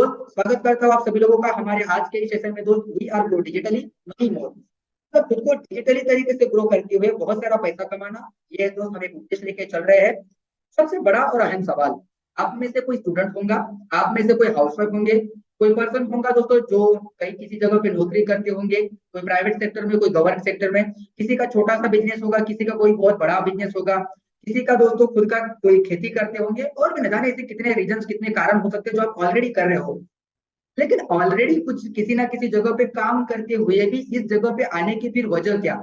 दोस्त स्वागत करता हूँ आप सभी लोगों का हमारे आज के सेशन में। दोस्त we are grow digitally money more, तो खुद को डिजिटली तरीके से ग्रो करते हुए बहुत सारा पैसा कमाना, ये दोस्त हम एक उद्देश्य लेके चल रहे हैं। सबसे बड़ा और अहम सवाल, आप में से कोई स्टूडेंट होगा, आप में से कोई हाउसवाइफ होंगे, कोई पर्सन होगा दोस्तों जो कहीं किसी जगह पे नौकरी करते होंगे, कोई प्राइवेट सेक्टर में, कोई गवर्नमेंट सेक्टर में, किसी का छोटा सा बिजनेस होगा, किसी का कोई बहुत बड़ा बिजनेस होगा, किसी का दोस्तों खुद का कोई खेती करते होंगे, और भी न जाने ऐसे कितने रीजन, कितने कारण हो सकते हैं जो आप ऑलरेडी कर रहे हो। लेकिन ऑलरेडी कुछ किसी ना किसी जगह पे काम करते हुए भी इस जगह पे आने की फिर वजह क्या,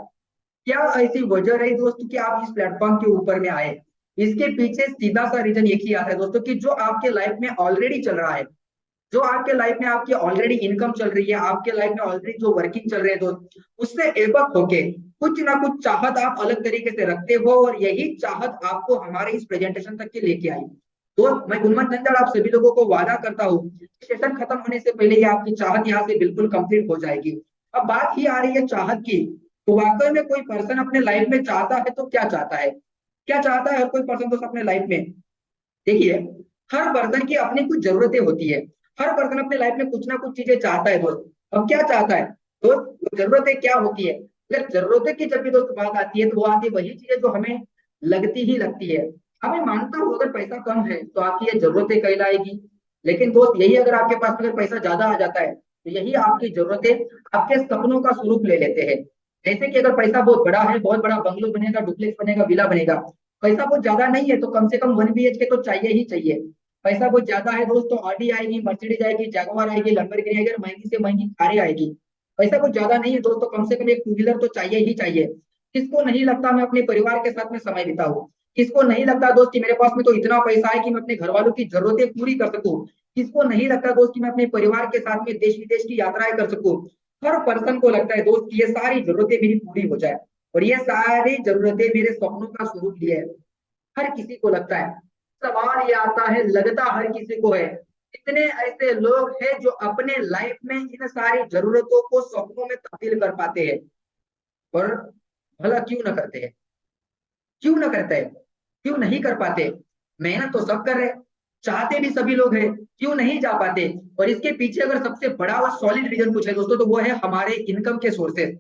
क्या ऐसी वजह रही दोस्तों कि आप इस प्लेटफॉर्म के ऊपर में आए? इसके पीछे सीधा सा रीजन एक ही आता है दोस्तों कि जो आपके लाइफ में ऑलरेडी चल रहा है, जो आपके लाइफ में आपकी ऑलरेडी इनकम चल रही है, आपके लाइफ में ऑलरेडी जो वर्किंग चल रही है दोस्त, उससे एबक होके कुछ ना कुछ चाहत आप अलग तरीके से रखते हो, और यही चाहत आपको हमारे इस प्रेजेंटेशन तक के लेके आई। तो मैं गुणवंत जंजाल आप सभी लोगों को वादा करता हूँ, सेशन खत्म होने से पहले ही आपकी चाहत यहाँ से बिल्कुल कंप्लीट हो जाएगी। अब बात ही आ रही है चाहत की, तो वाकई में कोई पर्सन अपने लाइफ में चाहता है तो क्या चाहता है, क्या चाहता है हर कोई पर्सन दोस्त अपने लाइफ में? देखिए, हर पर्सन की अपनी कुछ जरूरतें होती है, हर पर्सन अपने लाइफ में कुछ ना कुछ चीजें चाहता है दोस्त। अब क्या चाहता है दोस्त, जरूरतें क्या होती है? अगर जरूरतें की जब भी दोस्त बात आती है तो वो आती है वही चीजें जो हमें लगती ही लगती है। हमें मानता हूँ अगर पैसा कम है तो आपकी ये जरूरतें कहलाएगी, लेकिन दोस्त यही अगर आपके पास अगर पैसा ज्यादा आ जाता है तो यही आपकी जरूरतें आपके सपनों का स्वरूप ले लेते हैं। जैसे कि अगर पैसा बहुत बड़ा है, बहुत बड़ा बंगलो बनेगा, डुप्लेक्स बनेगा, विला बनेगा। पैसा बहुत ज्यादा नहीं है तो कम से कम 1 BHK तो चाहिए ही चाहिए। पैसा बहुत ज्यादा है दोस्तों, ऑडी आएगी, मर्सिडीज आएगी, जगुआर आएगी, लंबरगिनी आएगी, और महंगी से महंगी कारें आएगी। पैसा कुछ ज्यादा नहीं है दोस्तों, कम से कम एक टू व्हीलर तो चाहिए ही चाहिए। किसको नहीं लगता मैं अपने परिवार के साथ में समय बिताऊं? किसको नहीं लगता दोस्त कि मेरे पास में तो इतना पैसा है कि मैं अपने घर वालों की जरूरतें पूरी कर सकूं? किसको नहीं लगता दोस्त कि मैं अपने परिवार के साथ में देश विदेश की यात्राएं कर सकूं? हर पर्सन को लगता है दोस्त कि ये सारी जरूरतें मेरी पूरी हो जाए, और ये सारी जरूरतें मेरे सपनों का स्वरूप लिए है। हर किसी को लगता है। सवाल ये आता है, लगता हर किसी को है, कितने ऐसे लोग हैं जो अपने लाइफ में इन सारी जरूरतों को सपनों में तब्दील कर पाते हैं? और भला क्यों ना करते हैं, क्यों ना करते हैं, क्यों नहीं कर पाते? मेहनत तो सब कर रहे हैं, चाहते भी सभी लोग हैं, क्यों नहीं जा पाते? और इसके पीछे अगर सबसे बड़ा और सॉलिड रीजन कुछ है दोस्तों तो वो है हमारे इनकम के सोर्सेस।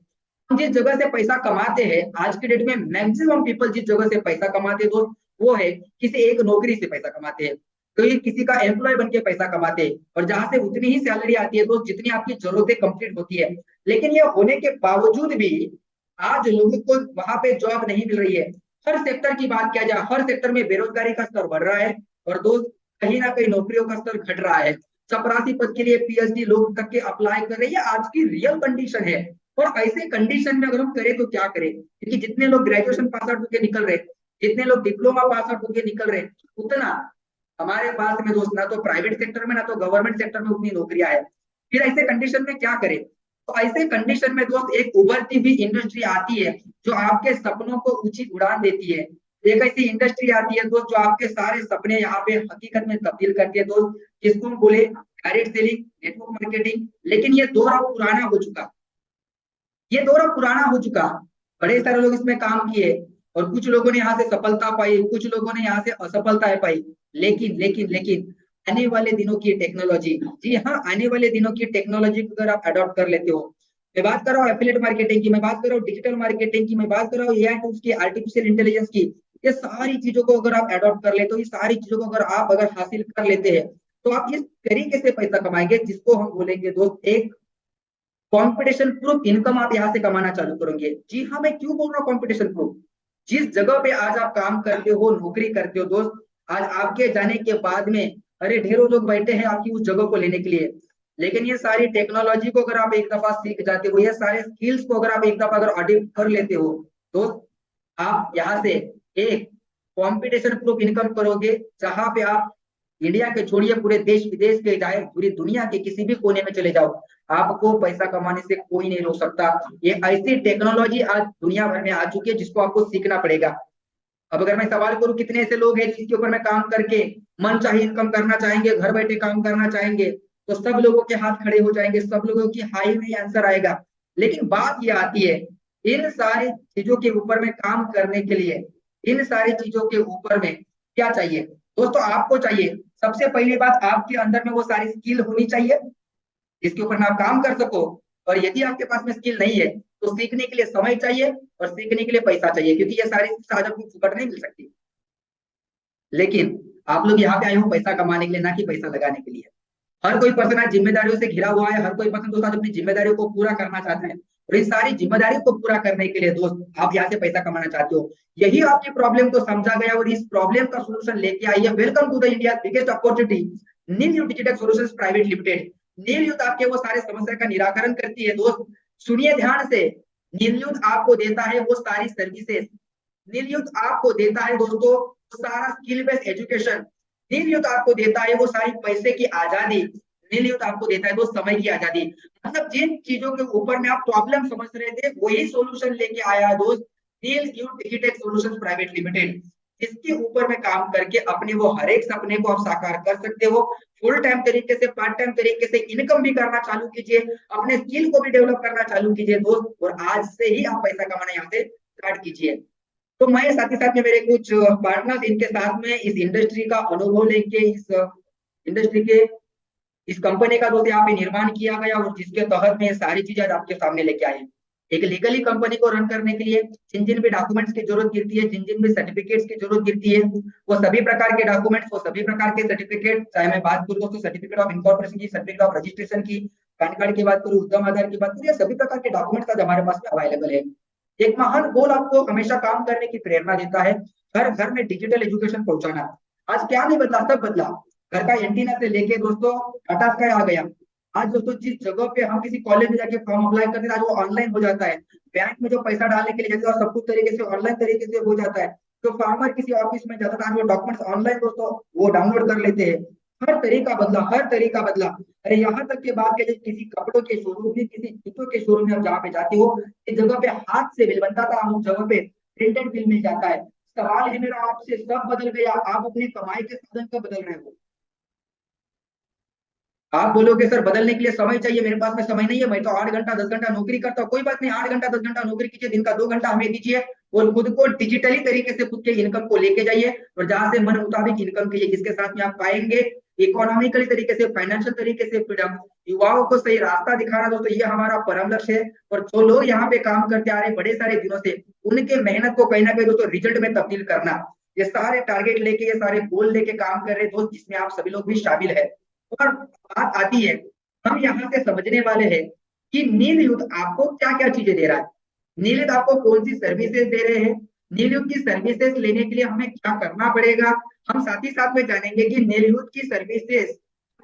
हम जिस जगह से पैसा कमाते हैं, आज के डेट में मैक्सिमम पीपल जिस जगह से पैसा कमाते हैं दोस्त, वो है किसी एक नौकरी से पैसा कमाते हैं, तो ये किसी का एम्प्लॉय बन के पैसा कमाते हैं, और जहां से उतनी ही सैलरी आती है दोस्त जितनी आपकी जरूरतें कंप्लीट होती है। लेकिन ये होने के बावजूद भी आज लोगों को वहां पे जॉब नहीं मिल रही है। हर सेक्टर की बात किया जाए, हर सेक्टर में बेरोजगारी का स्तर बढ़ रहा है, और दोस्त कहीं ना कहीं नौकरियों का स्तर घट रहा है। चपरासी पद के लिए पीएचडी लोग तक के अप्लाई कर रहे हैं, आज की रियल कंडीशन है। और ऐसे कंडीशन में अगर हम करें तो क्या करें, क्योंकि जितने लोग ग्रेजुएशन पास आउट होकर निकल रहे, जितने लोग डिप्लोमा पास आउट होकर निकल रहे, उतना हमारे पास में दोस्त ना तो प्राइवेट सेक्टर में ना तो गवर्नमेंट सेक्टर में उतनी नौकरियां है। फिर ऐसे कंडीशन में क्या करें? तो ऐसे कंडीशन में दोस्त एक उभरती हुई इंडस्ट्री आती है जो आपके सपनों को ऊंची उड़ान देती है। एक ऐसी इंडस्ट्री आती है दोस्त जो आपके सारे सपने यहाँ पे हकीकत में तब्दील करती है दोस्त, जिसको हम बोले डायरेक्ट सेलिंग, नेटवर्क मार्केटिंग। लेकिन ये दौर अब पुराना हो चुका, ये दौर अब पुराना हो चुका। बड़े सारे लोग इसमें काम किए, और कुछ लोगों ने यहाँ से सफलता पाई, कुछ लोगों ने यहाँ से असफलताएं पाई। लेकिन आने वाले दिनों की टेक्नोलॉजी, जी हाँ, आने वाले दिनों की टेक्नोलॉजी को अगर आप अडॉप्ट कर लेते हो, मैं बात कर रहा हूँ एफिलिएट मार्केटिंग की, मैं बात कर रहा हूँ डिजिटल मार्केटिंग की, मैं बात कर रहा हूँ एआई टूल्स की, आर्टिफिशियल इंटेलिजेंस की, ये सारी चीजों को अगर आप अडॉप्ट कर लेते हो, ये सारी चीजों को अगर आप हासिल कर लेते हैं, तो आप इस तरीके से पैसा कमाएंगे जिसको हम बोलेंगे दोस्त एक कंपटीशन प्रूफ इनकम आप यहाँ से कमाना चालू करेंगे। जी हाँ, मैं क्यों बोल रहा हूँ कंपटीशन प्रूफ? जिस जगह पे आज आप काम करते हो, नौकरी करते हो दोस्त, आज आपके जाने के बाद में अरे ढेरों लोग बैठे हैं आपकी उस जगह को लेने के लिए। लेकिन ये सारी टेक्नोलॉजी को अगर आप एक दफा सीख जाते हो, ये सारे स्किल्स को अगर आप एक दफा अगर ऑडिट कर लेते हो, तो आप यहाँ से एक कॉम्पिटिशन प्रूफ इनकम करोगे, जहां पे आप इंडिया के छोड़िए पूरे देश विदेश के चाहे पूरी दुनिया के किसी भी कोने में चले जाओ, आपको पैसा कमाने से कोई नहीं रोक सकता। ये ऐसी टेक्नोलॉजी आज दुनिया भर में आ चुकी है जिसको आपको सीखना पड़ेगा। अब अगर मैं सवाल करूं कितने ऐसे लोग हैं जिसके ऊपर में काम करके मन चाहे इनकम करना चाहेंगे, घर बैठे काम करना चाहेंगे, तो सब लोगों के हाथ खड़े हो जाएंगे, सब लोगों की हाई में आंसर आएगा। लेकिन बात ये आती है, इन सारी चीजों के ऊपर में काम करने के लिए, इन सारी चीजों के ऊपर में क्या चाहिए दोस्तों? आपको चाहिए सबसे पहली बात, आपके अंदर में वो सारी स्किल होनी चाहिए जिसके ऊपर में आप काम कर सको। और यदि आपके पास में स्किल नहीं है तो सीखने के लिए समय चाहिए और सीखने के लिए पैसा चाहिए, क्योंकि ये सारी चीजें आज आपको फुकट नहीं मिल सकती। लेकिन आप लोग यहाँ पे आए हो पैसा कमाने के लिए, ना कि पैसा लगाने के लिए। हर कोई पर्सन आज जिम्मेदारियों से घिरा हुआ है, हर कोई पर्सन दोस्त आज अपनी जिम्मेदारियों को पूरा करना चाहता है, और इस सारी जिम्मेदारियों को पूरा करने के लिए दोस्त आप यहाँ से पैसा कमाना चाहते हो। यही आपकी प्रॉब्लम को समझा गया और इस प्रॉब्लम का सोल्यूशन लेके आई है। Welcome to the India biggest opportunity, Neel youth digital solutions private limited. Neel youth आपके वो सारे समस्या का निराकरण करती है दोस्त। सुनिए ध्यान से, नील यूथ आपको देता है वो सारी सर्विसेज, नील यूथ आपको देता है दोस्तों वो सारा स्किल बेस्ड एजुकेशन, नील यूथ आपको देता है वो सारी पैसे की आजादी, नील यूथ आपको देता है वो समय की आजादी। मतलब जिन चीजों के ऊपर में आप प्रॉब्लम समझ रहे थे वही सॉल्यूशन लेके आया है दोस्त Neel youth digital solutions private limited. इसके ऊपर में काम करके अपने वो हर एक सपने को आप साकार कर सकते हो। फुल टाइम तरीके से, पार्ट टाइम तरीके से इनकम भी करना चालू कीजिए, अपने स्किल को भी डेवलप करना चालू कीजिए दोस्त, और आज से ही आप पैसा कमाना यहाँ से स्टार्ट कीजिए। तो मैं साथ ही साथ में मेरे कुछ पार्टनर्स इनके साथ में इस इंडस्ट्री का अनुभव लेके, इस इंडस्ट्री के इस कंपनी का दोस्त यहाँ पे निर्माण किया गया और जिसके तहत में ये सारी चीजें आज आपके सामने लेके आए हैं। एक लीगली कंपनी को रन करने के लिए जिन जिन भी डॉक्यूमेंट्स की जरूरत गिरती है, जिन जिन भी सर्टिफिकेट्स की जरूरत गिरती है, वो सभी प्रकार के डॉक्यूमेंट्स, वो सभी प्रकार के सर्टिफिकेट, चाहे मैं बात करूँ दोस्तों सर्टिफिकेट ऑफ इनकॉर्पोरेशन की, सर्टिफिकेट ऑफ रजिस्ट्रेशन की, पैन कार्ड की बात करूँ, उद्यम आधार की बात करूँ, ये सभी प्रकार के डॉक्यूमेंट्स आज हमारे पास में अवेलेबल है। एक महान गोल आपको हमेशा काम करने की प्रेरणा देता है, हर घर में डिजिटल एजुकेशन पहुंचाना। आज क्या नहीं बदला, सब बदला। घर का एंटीना से लेके दोस्तों टाटा स्काई आ गया। आज दोस्तों जिस जगह पे हम किसी कॉलेज में जाके फॉर्म अप्लाई करते हैं आज वो ऑनलाइन हो जाता है। बैंक में जो पैसा डालने के लिए जाते हैं सब कुछ तरीके से ऑनलाइन तरीके से हो जाता है। तो फार्मर किसी ऑफिस में जाता था, आज वो डॉक्यूमेंट्स ऑनलाइन दोस्तों वो डाउनलोड कर लेते हैं। हर तरीका बदला, हर तरीका बदला। अरे यहाँ तक की बात करिए किसी कपड़ों के शोरूम में, किसी जूतों के शोरूम में आप जहाँ पे जाते हो, इस जगह पे हाथ से बिल बनता था, उस जगह पे प्रिंटेड बिल मिल जाता है। सवाल है मेरा आपसे, सब बदल गया, आप अपनी कमाई के साधन कब बदल रहे हो? आप बोलोगे सर बदलने के लिए समय चाहिए, मेरे पास में समय नहीं है, मैं तो 8 घंटा 10 घंटा नौकरी करता हूँ। कोई बात नहीं, 8 घंटा 10 घंटा नौकरी कीजिए, दिन का 2 घंटा हमें दीजिए और खुद को डिजिटली तरीके से खुद के इनकम को लेके जाइए और जहां से मन मुताबिक इनकम कीजिए, जिसके साथ में आप पाएंगे इकोनॉमिकली तरीके से, फाइनेंशियल तरीके से फ्रीडम। युवाओं को सही रास्ता दिखाना दोस्तों ये हमारा परम लक्ष्य है। और जो लोग यहाँ पे काम करते आ रहे हैं बड़े सारे दिनों से, उनके मेहनत को कहीं ना कहीं दोस्तों रिजल्ट में तब्दील करना, ये सारे टारगेट लेके, ये सारे गोल लेके काम कर रहे हैं दोस्त, जिसमें आप सभी लोग भी शामिल है। और बात आती है, हम यहाँ से समझने वाले हैं कि नील युद्ध आपको क्या क्या चीजें दे रहा है, नील युद्ध आपको कौन सी सर्विसेज दे रहे हैं, नील युद्ध की सर्विसेज लेने के लिए हमें क्या करना पड़ेगा। हम साथ ही साथ में जानेंगे कि नील युद्ध की सर्विसेज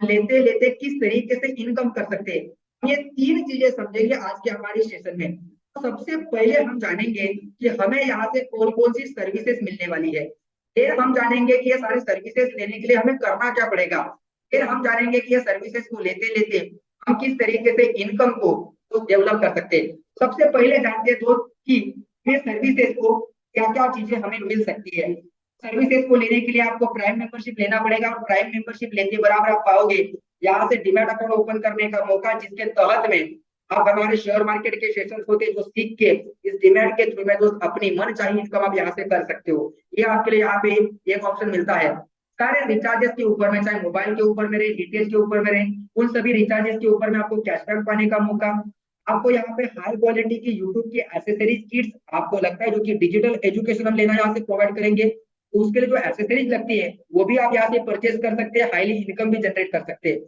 लेते लेते किस तरीके से इनकम कर सकते हैं। ये 3 चीजें समझेंगे आज के हमारे सेशन में। तो सबसे पहले हम जानेंगे कि हमें यहाँ से कौन कौन सी सर्विसेज मिलने वाली है। फिर हम जानेंगे कि ये सारी सर्विसेज लेने के लिए हमें करना क्या पड़ेगा। फिर हम जानेंगे कि ये सर्विसेज को लेते लेते हम किस तरीके से इनकम को तो डेवलप कर सकते हैं। सबसे पहले जानते हैं दोस्त कि ये सर्विसेज को क्या क्या चीजें हमें मिल सकती है। सर्विसेज को लेने के लिए आपको प्राइम मेंबरशिप लेना पड़ेगा और प्राइम मेंबरशिप लेते बराबर आप पाओगे यहाँ से डीमैट अकाउंट ओपन करने का मौका, जिसके तहत में आप हमारे शेयर मार्केट के सेशन होते जो सीख के इस डीमैट के थ्रू में दोस्त अपनी मन चाहिए इनकम आप यहाँ से कर सकते हो। ये आपके लिए यहाँ पे एक ऑप्शन मिलता है। सारे रिचार्जेस के ऊपर में, चाहे मोबाइल के ऊपर में रहे, डीटीएच के ऊपर में रहे, उन सभी रिचार्जेस के ऊपर में आपको कैशबैक पाने का मौका। आपको यहाँ पे हाई क्वालिटी की यूट्यूब की एसेसरीज किट्स आपको लगता है जो कि डिजिटल एजुकेशन हम लेना यहाँ से प्रोवाइड करेंगे, तो उसके लिए जो एसेसरीज लगती है वो भी आप यहाँ से परचेज कर सकते हैं, हाईली इनकम भी जनरेट कर सकते हैं।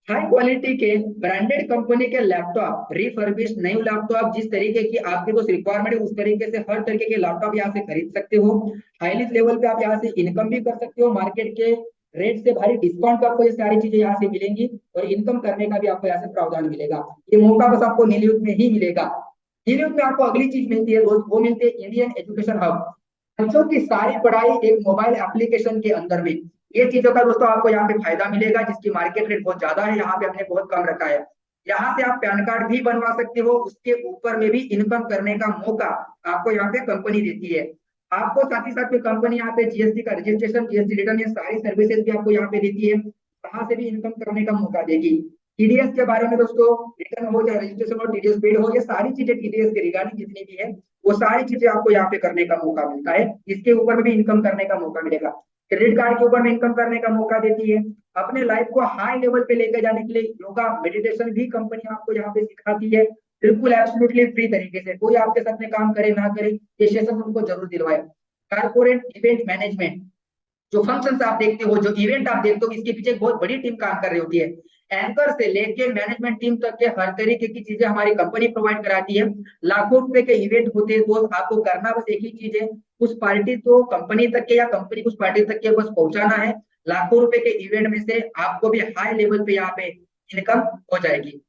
हाई क्वालिटी के ब्रांडेड कंपनी के लैपटॉप, रिफर्बिश न्यू लैपटॉप, जिस तरीके की आपकी जो रिक्वायरमेंट है उस तरीके से हर तरीके के लैपटॉप यहाँ से खरीद सकते हो। हाईली लेवल पे आप यहाँ से इनकम भी कर सकते हो, मार्केट के रेट से भारी डिस्काउंट पे आपको ये सारी चीजें यहाँ से मिलेंगी और इनकम करने का भी आपको यहाँ से प्रावधान मिलेगा। ये मौका बस आपको नीलयुग में ही मिलेगा। नीलयुग में आपको अगली चीज मिलती है दोस्त, वो मिलती है इंडियन एजुकेशन हब। बच्चों की सारी पढ़ाई एक मोबाइल एप्लीकेशन के अंदर में, ये चीजों का दोस्तों आपको यहाँ पे फायदा मिलेगा, जिसकी मार्केट रेट बहुत ज्यादा है, यहाँ पे हमने बहुत कम रखा है। यहाँ से आप पैन कार्ड भी बनवा सकते हो, उसके ऊपर में भी इनकम करने का मौका आपको यहाँ पे कंपनी देती है। आपको साथ ही साथ में कंपनी यहाँ पे जीएसटी का रजिस्ट्रेशन, जीएसटी रिटर्न, ये सारी सर्विसेज भी आपको यहाँ पे देती है, वहां से भी इनकम करने का मौका देगी। टीडीएस के बारे में दोस्तों, रिटर्न हो या रजिस्ट्रेशन हो, टीडीएस पेड हो, ये सारी चीजें टीडीएस के रिगार्डिंग जितनी भी है वो सारी चीजें आपको यहाँ पे करने का मौका मिलता है, इसके ऊपर में भी इनकम करने का मौका मिलेगा। क्रेडिट कार्ड के ऊपर में इनकम करने का मौका देती है। अपने लाइफ को हाई लेवल पे लेकर जाने के लिए योगा मेडिटेशन भी कंपनी आपको यहाँ पे सिखाती है, बिल्कुल एब्सोल्युटली फ्री तरीके से। कोई आपके साथ में काम करे ना करे, ये सेशन उनको जरूर दिलवाए। कारपोरेट इवेंट मैनेजमेंट, जो फंक्शन आप देखते हो, जो इवेंट आप देखते हो, इसके पीछे एक बहुत बड़ी टीम काम कर रही होती है। एंकर से लेके मैनेजमेंट टीम तक के हर तरीके की चीजें हमारी कंपनी प्रोवाइड कराती है। लाखों रुपए के इवेंट होते हैं दोस्त, आपको करना बस एक ही चीज है, उस पार्टी को कंपनी तक के या कंपनी उस पार्टी तक के बस पहुंचाना है। लाखों रुपए के इवेंट में से आपको भी हाई लेवल पे यहाँ पे इनकम हो जाएगी।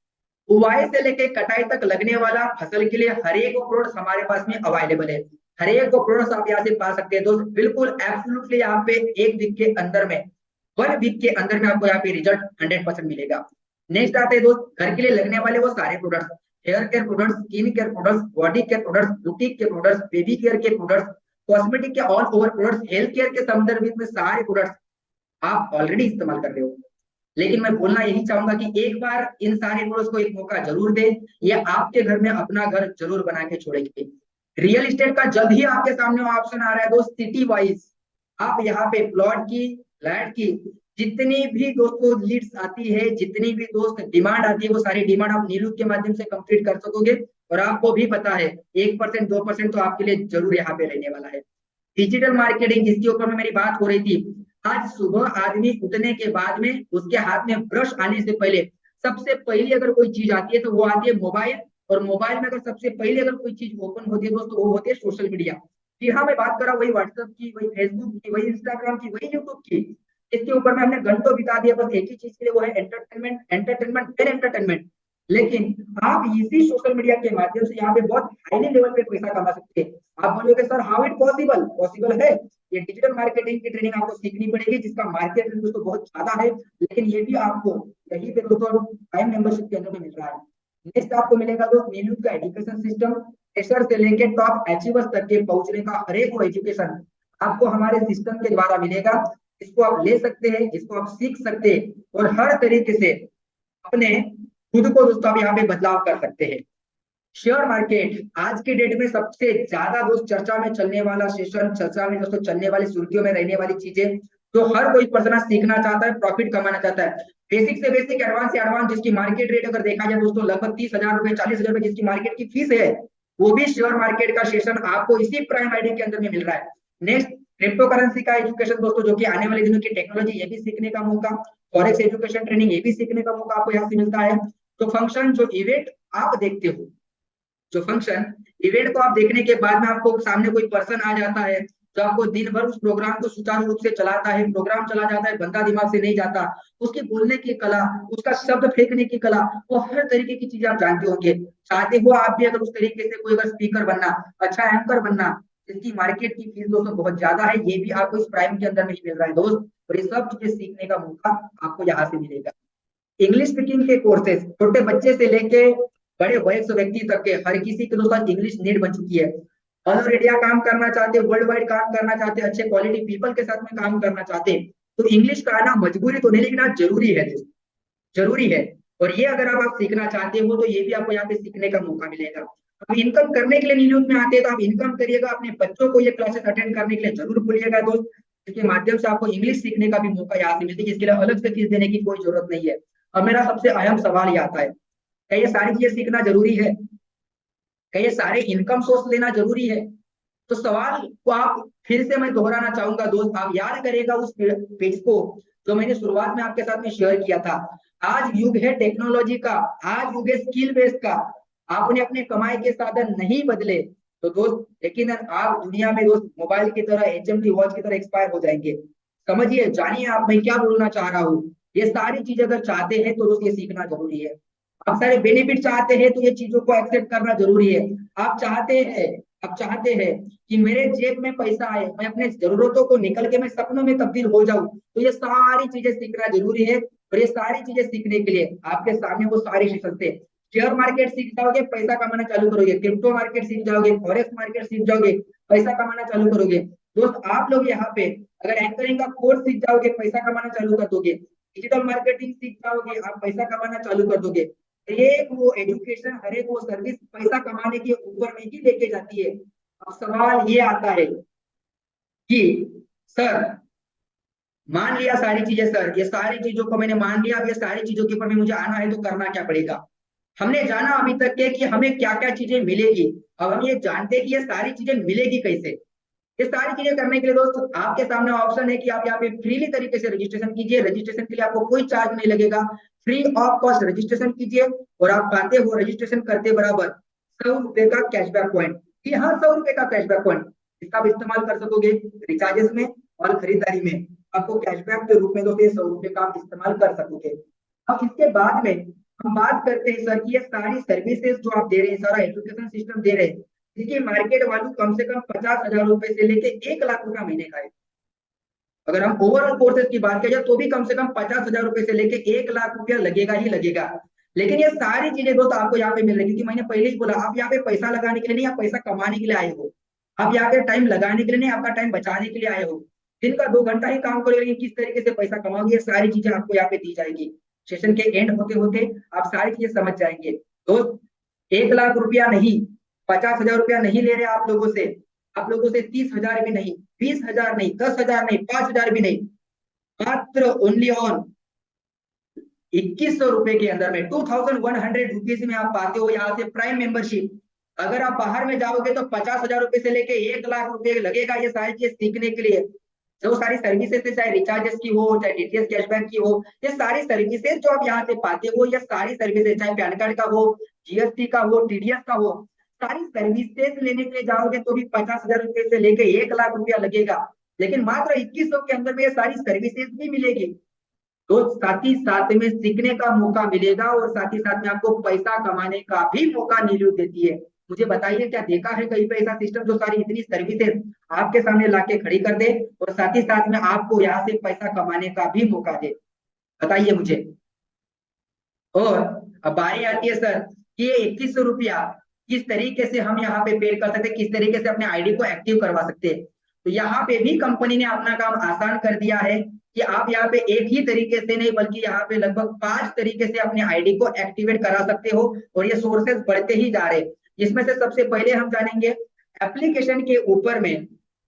बुआई से लेके कटाई तक लगने वाला फसल के लिए हर एक प्रोडक्ट हमारे पास में अवेलेबल है। हर एक प्रोडक्ट आप यहाँ से पा सकते हैं दोस्त, बिल्कुल एब्सोल्युटली यहाँ पे एक वीक के अंदर में, 1 वीक के अंदर में आपको यहाँ पे रिजल्ट 100% मिलेगा। नेक्स्ट आते हैं दोस्त घर के लिए लगने वाले वो सारे products, hair care products, skin care products, body care products, beauty care products, baby care के प्रोडक्ट्स, कॉस्मेटिक के all over products, health care के संदर्भ में सारे प्रोडक्ट्स आप ऑलरेडी इस्तेमाल कर रहे हो। लेकिन मैं बोलना यही चाहूंगा कि एक बार इन सारे प्रोडक्ट्स को एक मौका जरूर दें, ये आपके घर में अपना घर जरूर बना के छोड़ेंगे। रियल एस्टेट का जल्द ही आपके सामने ऑप्शन आ रहा है दोस्त, सिटी वाइज आप यहाँ पे प्लॉट की, फ्लैट की जितनी भी दोस्तों लीड्स आती है, जितनी भी दोस्त डिमांड आती है, वो सारी डिमांड आप नीलू के माध्यम से कंप्लीट कर सकोगे। और आपको भी पता है 1% 2% तो आपके लिए जरूर यहाँ पे रहने वाला है। डिजिटल मार्केटिंग जिसके ऊपर में मेरी बात हो रही थी, आज सुबह आदमी उठने के बाद में उसके हाथ में ब्रश आने से पहले सबसे पहली अगर कोई चीज आती है तो वो आती है मोबाइल। और मोबाइल में अगर सबसे पहले अगर कोई चीज ओपन होती है दोस्तों, वो होती है सोशल मीडिया। जी हाँ, मैं बात कर रहा हूँ वही व्हाट्सएप की, वही फेसबुक की, वही इंस्टाग्राम की, वही यूट्यूब की। इसके ऊपर में हमने घंटों बिता दिया बस एक ही चीज के लिए, वो है एंटरटेनमेंट, एंटरटेनमेंट एंड एंटरटेनमेंट। लेकिन आप इसी सोशल मीडिया के माध्यम से यहाँ पे बहुत हाईली लेवल पे पैसा कमा सकते हैं। आप बोलोगे sir how it possible, possible है। ये डिजिटल मार्केटिंग की ट्रेनिंग आपको सीखनी पड़ेगी, जिसका मार्केट दोस्तों बहुत ज्यादा है, लेकिन ये भी आपको यहीं पे दोस्तों टाइम मेंबरशिप के अंदर में मिल रहा है। नेक्स्ट आपको मिलेगा दोस्त नीलू का एजुकेशन सिस्टम, फ्रेशर से लेके टॉप अचीवर्स तक के पहुंचने का हर एक एजुकेशन आपको हमारे सिस्टम के द्वारा मिलेगा। इसको आप ले सकते हैं, इसको आप सीख सकते हैं और हर तरीके से अपने खुद को दोस्तों आप यहाँ पे बदलाव कर सकते हैं। शेयर मार्केट आज के डेट में सबसे ज्यादा दोस्त चर्चा में चलने वाला सेशन, चर्चा में दोस्तों चलने वाली सुर्खियों में रहने वाली चीजें, जो हर कोई पर्सन सीखना चाहता है, प्रॉफिट कमाना चाहता है। बेसिक से बेसिक, एडवांस से एडवांस, जिसकी मार्केट रेट अगर देखा जाए दोस्तों लगभग 30,000 रुपए 40,000 रुपए जिसकी मार्केट की फीस है, वो भी शेयर मार्केट का सेशन आपको इसी प्राइम आईडी के अंदर में मिल रहा है। नेक्स्ट क्रिप्टो करेंसी का एजुकेशन दोस्तों, जो कि आने वाले दिनों की टेक्नोलॉजी, ये भी सीखने का मौका, फॉरेक्स एजुकेशन ट्रेनिंग, ये भी सीखने का मौका आपको यहाँ से मिलता है। तो फंक्शन जो इवेंट आप देखते हो, जो फंक्शन इवेंट को आप देखने के बाद में आपको सामने कोई पर्सन आ जाता है जो आपको दिन भर उस प्रोग्राम को सुचारू रूप से चलाता है, प्रोग्राम चला जाता है, बंदा दिमाग से नहीं जाता, उसकी बोलने की कला, उसका शब्द फेंकने की कला, वो हर तरीके की चीजें आप जानते होंगे। चाहते हो आप भी अगर उस तरीके से कोई अगर स्पीकर बनना, अच्छा एंकर बनना, जिसकी मार्केट की फीस दोस्तों बहुत ज्यादा है, ये भी आपको इस प्राइम के अंदर नहीं मिल रहा है दोस्त। और ये सब चीजें सीखने का मौका आपको यहाँ से मिलेगा। इंग्लिश स्पीकिंग के कोर्सेज छोटे बच्चे से लेके बड़े वयस्क व्यक्ति तक के हर किसी के दोस्तों इंग्लिश नीड बन चुकी है। ऑल इंडिया काम करना चाहते, वर्ल्ड वाइड काम करना चाहते, अच्छे क्वालिटी पीपल के साथ में काम करना चाहते, तो इंग्लिश का आना मजबूरी तो नहीं, लेकिन आज जरूरी है दोस्त, जरूरी है। और ये अगर आप सीखना चाहते हो तो ये भी आपको यहाँ पे सीखने का मौका मिलेगा। अब इनकम करने के लिए न्यूज में आते हैं तो आप इनकम करिएगा, अपने बच्चों को ये क्लासेस अटेंड करने के लिए जरूर बोलिएगा दोस्त, जिसके माध्यम से आपको इंग्लिश सीखने का भी मौका यहाँ से मिलती है, जिसके लिए अलग से फीस देने की कोई जरूरत नहीं है। अब मेरा सबसे अहम सवाल ये आता है, क्या ये सारी चीजें सीखना जरूरी है? क्या ये सारे इनकम सोर्स लेना जरूरी है? तो सवाल को आप फिर से मैं दोहराना चाहूंगा दोस्त, आप याद करेगा उस पेज को जो मैंने शुरुआत में आपके साथ में शेयर किया था। आज युग है टेक्नोलॉजी का, आज युग है स्किल बेस्ड का। आपने अपने कमाई के साधन नहीं बदले तो दोस्त लेकिन आप दुनिया में दोस्त मोबाइल की तरह, एचएमटी वॉच की तरह एक्सपायर हो जाएंगे। समझिए, जानिए आप मैं क्या बोलना चाह रहा हूँ। ये सारी चीजें अगर चाहते हैं तो दोस्त ये सीखना जरूरी है। आप सारे बेनिफिट चाहते हैं तो ये चीजों को एक्सेप्ट करना जरूरी है। आप चाहते हैं, आप चाहते हैं कि मेरे जेब में पैसा आए, मैं अपने जरूरतों को निकल के मैं सपनों में तब्दील हो जाऊं, तो ये सारी चीजें सीखना जरूरी है। और ये सारी चीजें सीखने के लिए आपके सामने वो सारी सेशन थे। शेयर मार्केट सीख जाओगे, पैसा कमाना चालू करोगे, क्रिप्टो मार्केट सीख जाओगे, फॉरेक्स मार्केट सीख जाओगे, पैसा कमाना चालू करोगे। दोस्त आप लोग यहाँ पे अगर एंकरिंग का कोर्स सीख जाओगे, पैसा कमाना चालू कर दोगे, डिजिटल मार्केटिंग सीख जाओगे, आप पैसा कमाना चालू कर दोगे। हर एक वो एजुकेशन, हर एक वो सर्विस पैसा कमाने के ऊपर में ही लेके जाती है। अब सवाल ये आता है कि सर मान लिया सारी चीजें सर, ये सारी चीजों को मैंने मान लिया, अब ये सारी चीजों के ऊपर में मुझे आना है तो करना क्या पड़ेगा। हमने जाना अभी तक के कि हमें क्या क्या चीजें मिलेगी। अब हम ये जानते हैं कि ये सारी चीजें मिलेगी कैसे। ये सारी चीजें करने के लिए दोस्त आपके सामने ऑप्शन है कि आप यहाँ पे फ्रीली तरीके से रजिस्ट्रेशन कीजिए। रजिस्ट्रेशन के लिए आपको कोई चार्ज नहीं लगेगा, फ्री ऑफ कॉस्ट रजिस्ट्रेशन कीजिए और आप पाते हो रजिस्ट्रेशन करते बराबर 100 रुपए का कैशबैक पॉइंट। जी हाँ, 100 रुपए का कैशबैक पॉइंट, इसका आप इस्तेमाल कर सकोगे रिचार्जेस में और खरीदारी में। आपको कैशबैक के रूप में दोस्तों 100 रुपए का आप इस्तेमाल कर सकोगे। अब इसके बाद में हम बात करते हैं सर कि ये सारी सर्विसेज जो आप दे रहे हैं, सारा एजुकेशन सिस्टम दे रहे हैं, इसकी मार्केट वैल्यू कम से कम 50,000 रुपए से लेके 1 लाख रुपया महीने का है। अगर हम ओवरऑल कोर्सेज की बात करें तो भी कम से कम 50,000 रुपए से लेके 1 लाख रुपया लगेगा ही लगेगा। लेकिन ये सारी चीजें दोस्त आपको यहाँ पे मिल रही है, क्योंकि मैंने पहले ही बोला आप यहाँ पे पैसा लगाने के लिए नहीं, आप पैसा कमाने के लिए आए हो। आप यहाँ पे टाइम लगाने के लिए नहीं, आपका टाइम बचाने के लिए आए हो। दिन का 2 घंटा ही काम करोगे, लेकिन किस तरीके से पैसा कमाओगे, ये सारी चीजें आपको यहाँ पे दी जाएगी। सेशन के एंड होते होते आप सारी चीजें समझ जाएंगे। दोस्त 1 लाख रुपया नहीं, 50,000 रुपया नहीं ले रहे आप लोगों से। आप लोगों से 30,000 भी नहीं, 20,000 नहीं, 10,000 नहीं, 5,000 भी नहीं, मात्र ओनली ऑन 2,100 रुपए के अंदर में 2,100 रुपीज में आप पाते हो यहाँ से प्राइम मेंबरशिप। अगर आप बाहर में जाओगे तो 50,000 रुपए से लेके 1 लाख रुपए लगेगा ये सारी चीज सीखने के लिए। जो सारी सर्विसेज है, चाहे रिचार्जेस की हो, चाहे डीटीएच कैशबैक की हो, ये सारी सर्विसेज जो आप यहाँ से पाते हो, ये सारी सर्विसेज चाहे पैन कार्ड का हो, जीएसटी का हो, टीडीएस का हो, सारी सर्विसेज लेने के लिए जाओगे तो भी 50,000 रुपए से लेके 1 लाख रुपया लगेगा। लेकिन मात्र 2100 के अंदर में ये सारी सर्विसेज भी मिलेगी। तो साथ ही साथ में सीखने का मौका मिलेगा और साथ ही साथ में आपको पैसा कमाने का भी मौका नीलू देती है। मुझे बताइए क्या देखा है कहीं पे ऐसा सिस्टम जो सारी इतनी सर्विसेज आपके सामने लाके खड़ी कर दे और साथ ही साथ में आपको यहाँ से पैसा कमाने का भी मौका दे। बताइए मुझे। और अब बारी आती है सर कि ये 2100 रुपया किस तरीके से हम यहाँ पे पे कर सकते हैं, किस तरीके से अपने आईडी को एक्टिव करवा सकते हैं। तो यहाँ पे भी कंपनी ने अपना काम आसान कर दिया है कि आप यहाँ पे एक ही तरीके से नहीं बल्कि यहाँ पे लगभग 5 तरीके से अपने आईडी को एक्टिवेट करा सकते हो और ये सोर्सेज बढ़ते ही जा रहे हैं। जिसमें से सबसे पहले हम जानेंगे एप्लीकेशन के ऊपर में।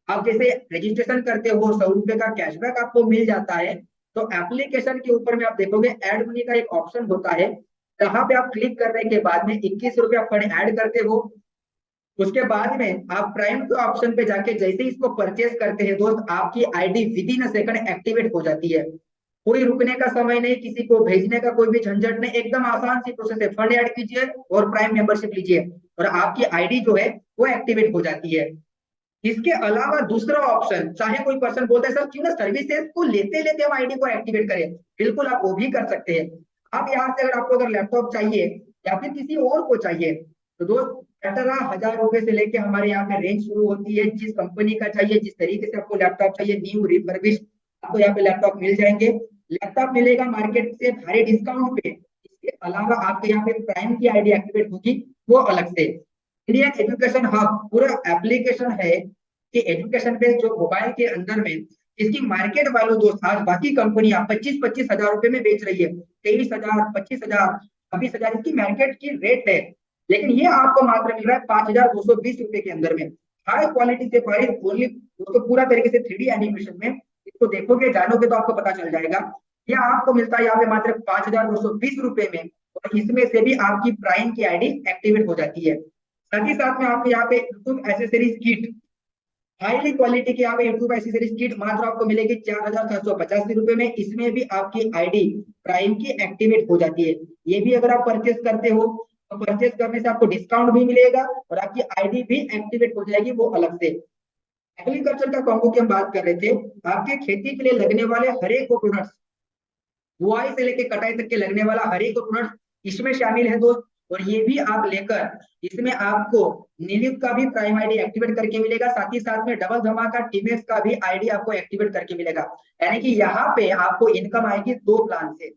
आप जैसे रजिस्ट्रेशन करते हो 100 रुपए का कैशबैक आपको मिल जाता है, तो एप्लीकेशन के ऊपर में आप देखोगे ऐड मनी का एक ऑप्शन होता है। जहां पे आप क्लिक करने के बाद में 21 रुपया फंड ऐड करते हो। उसके बाद में आप प्राइम के ऑप्शन पे जाके जैसे ही इसको परचेस करते हैं दोस्त, आपकी ID with in second activate हो जाती है। कोई रुकने का समय नहीं, किसी को भेजने का कोई भी झंझट नहीं, एकदम आसान सी प्रोसेस है। फंड ऐड कीजिए और प्राइम मेंबरशिप लीजिए और आपकी आईडी जो है वो एक्टिवेट हो जाती है। इसके अलावा दूसरा ऑप्शन, चाहे कोई पर्सन बोलता है सर क्यों ना सर्विसेज को लेते लेते हम आईडी को एक्टिवेट करें, बिल्कुल आप वो भी कर सकते हैं। आप यहाँ से अगर आपको अगर लैपटॉप चाहिए या फिर किसी और को चाहिए तो दोस्त 18,000 रुपए से लेके हमारे यहाँ पे रेंज शुरू होती है। जिस कंपनी का चाहिए, जिस तरीके से आपको लैपटॉप चाहिए, न्यू रिफर्बिश आपको यहाँ पे लैपटॉप मिल जाएंगे। लैपटॉप मिलेगा मार्केट से भारी डिस्काउंट पे। इसके अलावा आपके यहाँ पे प्राइम की आईडी एक्टिवेट होगी वो अलग से। इंडियन एजुकेशन हब पूरा एप्लीकेशन है कि एजुकेशन पे जो मोबाइल के अंदर में इसकी मार्केट वैल्यू दोस्त आज बाकी कंपनियां 25,000 रुपए में बेच रही है। 23,000, 25,000, 26,000 इसकी मार्केट की रेट है। लेकिन ये आपको मात्र मिल रहा है 5,220 रुपए के अंदर में। हाई क्वालिटी से ओनली उसको पूरा तरीके से 3D एनिमेशन में इसको देखोगे जानोगे तो आपको पता चल जाएगा। यह आपको मिलता है यहाँ पे मात्र 5,220 रुपए में और इसमें से भी आपकी प्राइम की आईडी एक्टिवेट हो जाती है। साथ ही साथ में आपको यहाँ पे YouTube accessories kit, highly quality की यहाँ पे यूट्यूब एसेसरीज किट मात्र आपको मिलेगी 4,785 रुपए में। इसमें भी आपकी आईडी प्राइम की एक्टिवेट हो जाती है। ये भी अगर आप परचेस करते हो तो परचेस करने से आपको डिस्काउंट भी मिलेगा और आपकी आईडी भी एक्टिवेट हो जाएगी वो अलग से। एग्रीकल्चर का कॉम्बो की हम बात कर रहे थे। आपके खेती के लिए लगने वाले हर एक प्रोडक्ट्स, बुआई से लेके कटाई तक के लगने वाला हर एक प्रोडक्ट इसमें शामिल है दोस्त। और ये भी आप लेकर इसमें आपको नीलिप का भी प्राइम आईडी एक्टिवेट करके मिलेगा, साथ ही साथ में डबल धमाका टीमेक्स का भी आईडी आपको एक्टिवेट करके मिलेगा। यानी कि यहाँ पे आपको इनकम आएगी 2 प्लान से।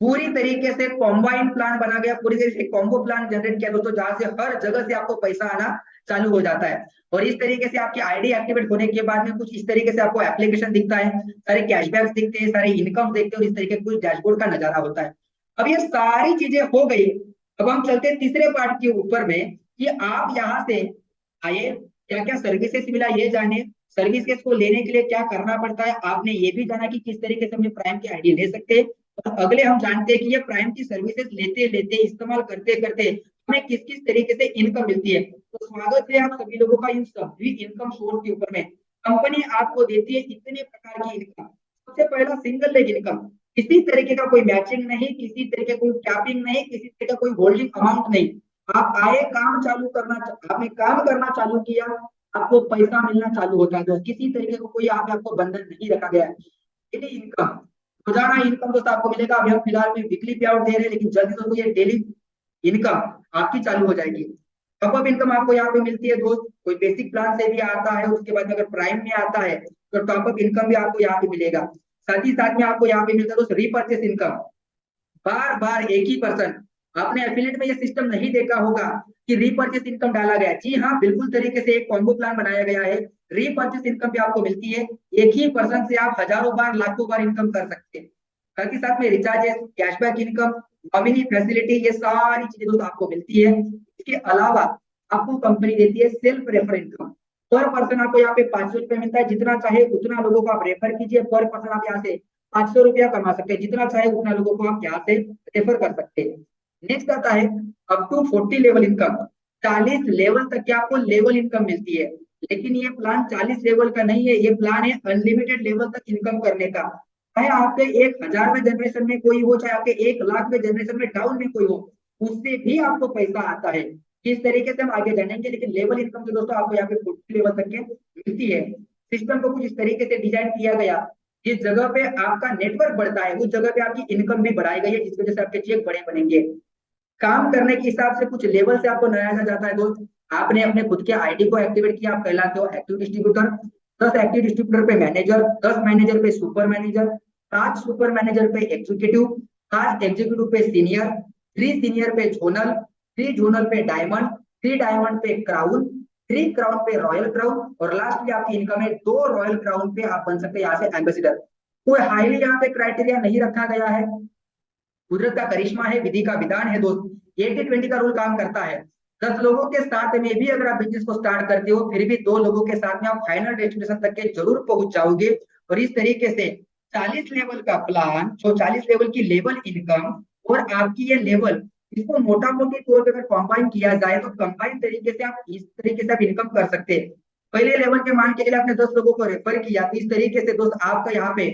पूरी तरीके से कॉम्बाइंड प्लान बना गया, पूरी तरीके से कॉम्बो प्लान जनरेट किया दोस्तों, जहां से हर जगह से आपको पैसा आना चालू हो जाता है। और इस तरीके से आपकी आईडी एक्टिवेट होने के बाद में कुछ इस तरीके से आपको एप्लीकेशन दिखता है, सारे कैशबैक्स दिखते हैं, सारे इनकम देखते हैं और इस तरीके कुछ डैशबोर्ड का नजारा होता है। अब ये सारी चीजें हो गई। अब हम चलते हैं तीसरे पार्ट के ऊपर में कि आप यहाँ से आइए क्या क्या सर्विसेज मिला ये जाने सर्विसेज को लेने के लिए क्या करना पड़ता है, आपने ये भी जाना कि किस तरीके से हम प्राइम की आईडी ले सकते हैं। और अगले हम जानते हैं कि ये प्राइम की सर्विसेज लेते लेते इस्तेमाल करते करते हमें किस किस तरीके से इनकम मिलती है। तो स्वागत है आप सभी लोगों का इन सभी इनकम सोर्स के ऊपर में। कंपनी आपको देती है इतने प्रकार की इनकम। सबसे पहला सिंगल लेग इनकम, किसी तरीके का कोई मैचिंग नहीं, किसी तरीके कोई कैपिंग नहीं, किसी तरह का कोई होल्डिंग अमाउंट नहीं। आप आए काम चालू करना, आपने काम करना चालू किया, आपको पैसा मिलना चालू होता है दोस्त। किसी तरीके का कोई आपको बंधन नहीं रखा गया है। डेली इनकम, रोजाना इनकम दोस्त आपको मिलेगा। अभी हम फिलहाल में वीकली पे आउट दे रहे हैं, लेकिन जल्दी दोस्तों ये डेली इनकम आपकी चालू हो जाएगी। टॉपअप इनकम आपको यहाँ पे मिलती है दोस्त, कोई बेसिक प्लान से भी आता है, उसके बाद अगर प्राइम में आता है तो टॉपअप इनकम भी आपको यहाँ पे मिलेगा। साथ ही साथ में आपको यहाँ पे मिलता है दोस्त रीपर्चेस इनकम। बार बार एक ही पर्सन, आपने एफिलिएट में ये सिस्टम नहीं देखा होगा कि रीपर्चेस इनकम डाला गया। जी हाँ, बिल्कुल तरीके से एक कॉम्बो प्लान बनाया गया है। रीपर्चेस इनकम भी आपको मिलती है। एक ही पर्सन से आप हजारों बार लाखों बार इनकम कर सकते हैं। साथ ही साथ में recharges, cashback income, nominee facility, ये सारी चीजें दोस्तों आपको मिलती है। इसके अलावा आपको कंपनी देती है सेल्फ रेफर इनकम। पर पर्सन आपको यहाँ पे 500 रुपये मिलता है। जितना चाहे उतना लोगों को आप रेफर कीजिए। पर पर्सन आप यहाँ से 500 रुपया कमा सकते हैं। जितना चाहे उतना लोगों को आप यहाँ से रेफर कर सकते हैं। नेक्स्ट आता है up to 40 level income. 40 level तक की आपको लेवल इनकम मिलती है। लेकिन ये प्लान 40 लेवल का नहीं है, ये प्लान है अनलिमिटेड लेवल तक इनकम करने का। चाहे आपके 1000वें जनरेशन में कोई हो, चाहे आपके 1 लाखवें जनरेशन में डाउन में कोई हो, उससे भी आपको पैसा आता है। किस तरीके से हम आगे जानेंगे, लेकिन लेवल इनकम जो दोस्तों आपको यहाँ पे 40 लेवल तक के मिलती है। सिस्टम को कुछ इस तरीके से डिजाइन किया गया, जिस जगह पे आपका नेटवर्क बढ़ता है उस जगह पे आपकी इनकम भी बढ़ाई गई है, जिस वजह से आपके चेक बड़े बनेंगे। काम करने के हिसाब से कुछ लेवल से आपको नया जाता है दोस्त। आपने अपने खुद के आईडी को एक्टिवेट किया, आप कहलाते हो एक्टिव डिस्ट्रीब्यूटर। 10 एक्टिव डिस्ट्रीब्यूटर पे मैनेजर, 10 मैनेजर पे सुपर मैनेजर, 5 सुपर मैनेजर पे एग्जीक्यूटिव, 5 एग्जीक्यूटिव पे सीनियर, 3 सीनियर पे जोनल, 3 जोनल पे डायमंड, 3 डायमंड पे क्राउन, 3 क्राउन पे रॉयल क्राउन, और लास्ट में आपकी इनकम है 2 रॉयल क्राउन पे आप बन सकते हैं यहाँ से एम्बेसडर। कोई हाईली यहाँ पे क्राइटेरिया नहीं रखा गया है। कुदरत का करिश्मा है, विधि का विधान है दोस्त। 80-20 का रूल काम करता है। 10 लोगों के साथ में भी अगर आप बिजनेस को स्टार्ट करते हो, फिर भी 2 लोगों के साथ में आप फाइनल डेस्टिनेशन तक के जरूर पहुंच जाओगे। और इस तरीके से 40 लेवल का प्लान, तो 40 लेवल की लेवल इनकम और आपकी ये लेवल, इसको मोटा मोटी तौर पर अगर कंबाइन किया जाए तो कंबाइन तरीके से आप इस तरीके से आप इनकम कर सकते हैं। पहले लेवल के मान के चलिए आपने 10 लोगों को रेफर किया, तो इस तरीके से दोस्त आपका यहाँ पे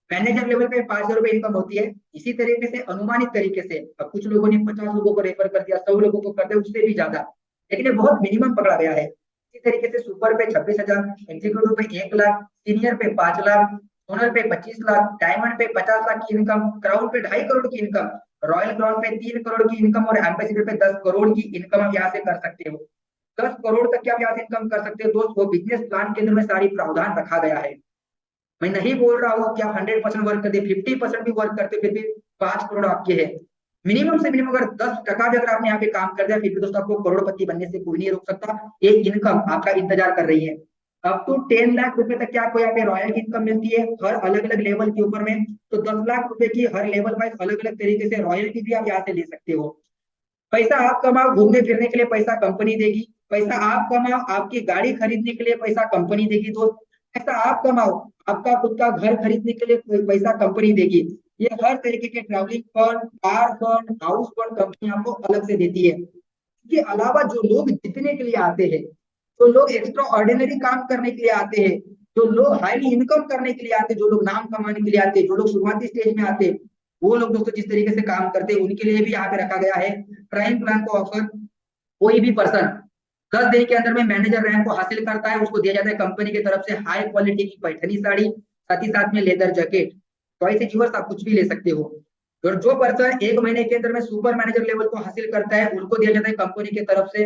मैनेजर लेवल पे 5,000 रुपए इनकम होती है। इसी तरीके से अनुमानित तरीके से अब कुछ लोगों ने 50 लोगों को रेफर कर दिया, 100 लोगों को कर दिया, उससे भी ज्यादा, लेकिन ये बहुत मिनिमम पकड़ा गया है। इसी तरीके से सुपर पे 26,000, एग्जीक्यूटिव पे 1 लाख, सीनियर पे 5 लाख, ओनर पे 25 लाख, डायमंड पे 50 लाख की इनकम, क्राउन पे 2.5 करोड़ की इनकम, रॉयल क्राउन पे 3 करोड़ की इनकम, और एम्बेसडर पे 10 करोड़ की इनकम आप यहाँ से कर सकते हो। 10 करोड़ तक की आप यहाँ से इनकम कर सकते हो दोस्त। वो बिजनेस प्लान के अंदर में सारी प्रावधान रखा गया है। मैं नहीं बोल रहा हूँ कि आप 100% वर्क करते, 50% भी वर्क करते, फिर भी 5 करोड़ आपके है। मिनिमम से मिनिमम अगर 10% भी अगर आपने यहाँ पे काम कर दिया, फिर भी दोस्तों आपको करोड़पति बनने से कोई नहीं रोक सकता। एक इनकम आपका इंतजार कर रही है। अप टू 10 लाख रुपए तक क्या आपको यहाँ पे रॉयल की इनकम मिलती है हर अलग अलग लेवल के ऊपर में। तो 10 लाख रुपए की हर लेवल वाइज अलग अलग तरीके से रॉयल्टी भी आप यहाँ से ले सकते हो। पैसा आप कमाओ, घूमने फिरने के लिए पैसा कंपनी देगी। पैसा आप कमाओ, आपकी गाड़ी खरीदने के लिए पैसा कंपनी देगी दोस्त। पैसा आप कमाओ, आपका खुद का घर खरीदने के लिए पैसा कंपनी देगी। ये हर तरीके के travelling fund, car fund, house fund company आपको अलग से देती है। इसके अलावा जो लोग जीतने के लिए आते हैं, जो लोग एक्स्ट्रा ऑर्डिनरी काम करने के लिए आते हैं, जो लोग हाईली इनकम करने के लिए आते हैं, जो लोग नाम कमाने के लिए आते हैं, जो लोग शुरुआती स्टेज में आते हैं, वो लोग दोस्तों जिस तरीके से काम करते हैं उनके लिए भी यहाँ पे रखा गया है प्राइम प्लान को ऑफर। कोई भी पर्सन 10 दिन के अंदर में मैनेजर रैंक को हासिल करता है, उसको दिया जाता है कंपनी की तरफ से हाई क्वालिटी की पैठनी साड़ी, साथ ही साथ में leather jacket. Choice is yours, आप कुछ भी ले सकते हो। और जो पर्सन 1 महीने के अंदर में सुपर मैनेजर लेवल को हासिल करता है, उनको दिया जाता है कंपनी की तरफ से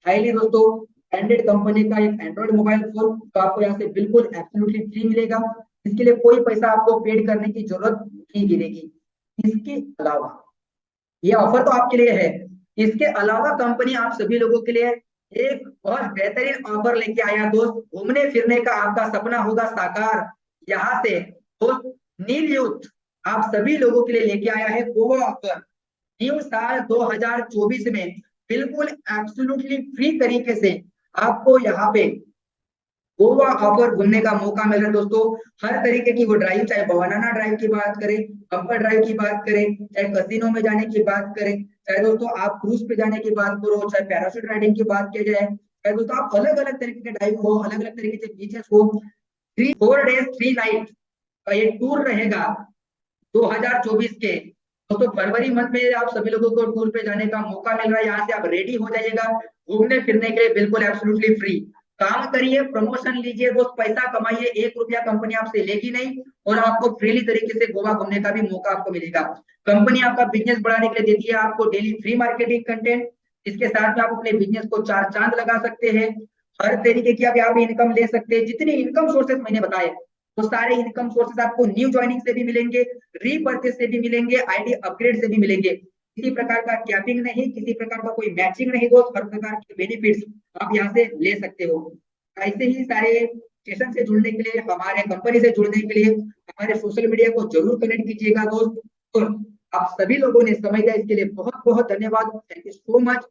हाईली दोस्तों ब्रांडेड कंपनी का एक एंड्रॉइड मोबाइल फोन, तो आपको यहाँ से बिल्कुल एब्सोल्युटली फ्री मिलेगा। इसके लिए कोई पैसा आपको पेड करने की जरूरत नहीं गिरेगी। इसके अलावा ये ऑफर तो आपके लिए है, इसके अलावा कंपनी आप सभी लोगों के लिए एक बहुत बेहतरीन ऑफर लेके आया दोस्त। घूमने फिरने का आपका सपना होगा साकार। यहाँ से दोस्त नील यूथ आप सभी लोगों के लिए लेके आया है गोवा ऑफर। न्यू साल 2024 में बिल्कुल एब्सोल्युटली फ्री तरीके से आपको यहाँ पे गोवा ऑफर घूमने का मौका मिल रहा है दोस्तों। हर तरीके की वो ड्राइव, चाहे बनाना ड्राइव की बात करें, कंपर ड्राइव की बात करें, चाहे कसिनो में जाने की बात करें, चाहे दोस्तों आप क्रूज पे जाने की बात करो, चाहे पैराशूट राइडिंग की बात की जाए, चाहे दोस्तों आप अलग अलग तरीके के ड्राइव हो, अलग अलग तरीके के बीचेस हो, 3 4 days 3 night का ये टूर रहेगा 2024 के। तो फरवरी मंथ में आप सभी लोगों को टूर पे जाने का मौका मिल रहा है। यहाँ से आप रेडी हो जाइएगा घूमने फिरने के लिए, बिल्कुल एब्सोल्युटली फ्री। काम करिए, प्रमोशन लीजिए दोस्त, पैसा कमाइए, 1 रुपया कंपनी आपसे लेगी नहीं, और आपको फ्रीली तरीके से गोवा घूमने का भी मौका आपको मिलेगा। कंपनी आपका बिजनेस बढ़ाने के लिए देती है आपको डेली फ्री मार्केटिंग कंटेंट। इसके साथ में आप अपने बिजनेस को 4 चांद लगा सकते हैं। हर तरीके की आप यहाँ पे इनकम ले सकते हैं। जितनी इनकम सोर्सेस मैंने बताए, तो सारे इनकम सोर्सेस आपको न्यू ज्वाइनिंग से भी मिलेंगे, रीपर्चेस से भी मिलेंगे, आईडी अपग्रेड से भी मिलेंगे। किसी प्रकार का कैपिंग नहीं, किसी प्रकार का कोई मैचिंग नहीं दोस्त, हर प्रकार के बेनिफिट्स आप यहाँ से ले सकते हो। ऐसे ही सारे स्टेशन से जुड़ने के लिए, हमारे कंपनी से जुड़ने के लिए हमारे सोशल मीडिया को जरूर कनेक्ट कीजिएगा दोस्त। और आप सभी लोगों ने समय दिया, इसके लिए बहुत बहुत धन्यवाद। Thank you so much.